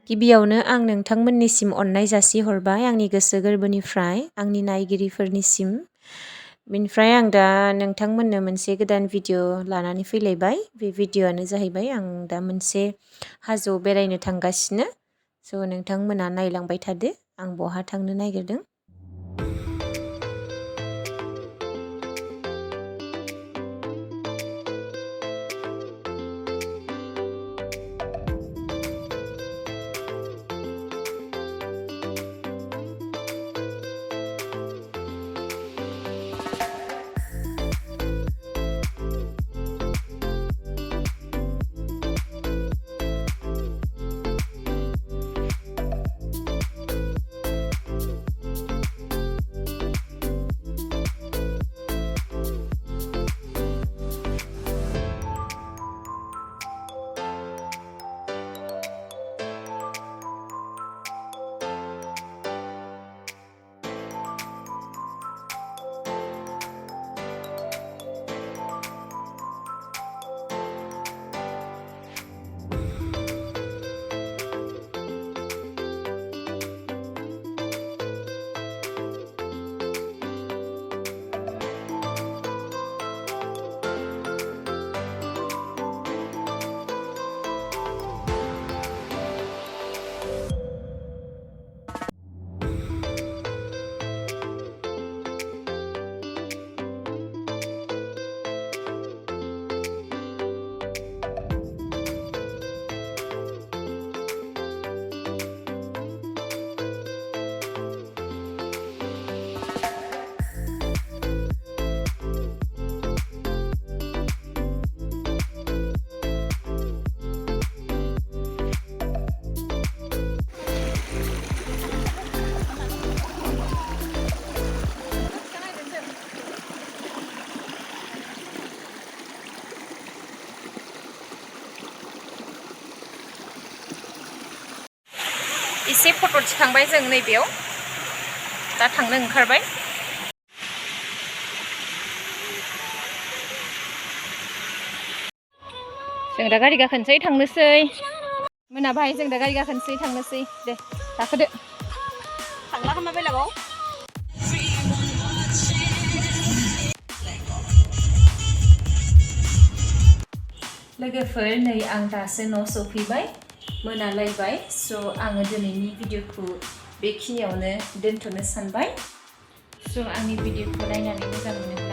गिबियावनो आं नोंथांमोननिसिम अननाय जासिहरबाय आंनि गोसो गोरबोनिफ्राय आंनि नायगिरिफोरनिसिम। बिनिफ्राय आं दा नोंथांमोननो मोनसे गोदान भिडिअ लानानै फैलायबाय। बे भिडिअआनो जाहैबाय आं दा मोनसे हाजोआव बेरायनो थांगासिनो। स' नोंथांमोना नायलांबाय थादो आं बहा थांनो नागिरदों। एसे फट' थिखांबाय जों नैबेयाव दा थांनो ओंखारबाय। जों दा गारि गाखोनोसै थांनोसै मोनाबाय जों दा गारि गाखोनोसै थांनोसै दे गाखोदो थांला खोमा बेलागाव। लोगोफोर नै आं दासो न' सफैबाय मोनालायबाय। स' आङो दिनैनि भिडिअखौ बेखिनियावनो दोनथ'नो सानबाय। स' आंनि भिडिअखौ नायनानै मोजां मोनो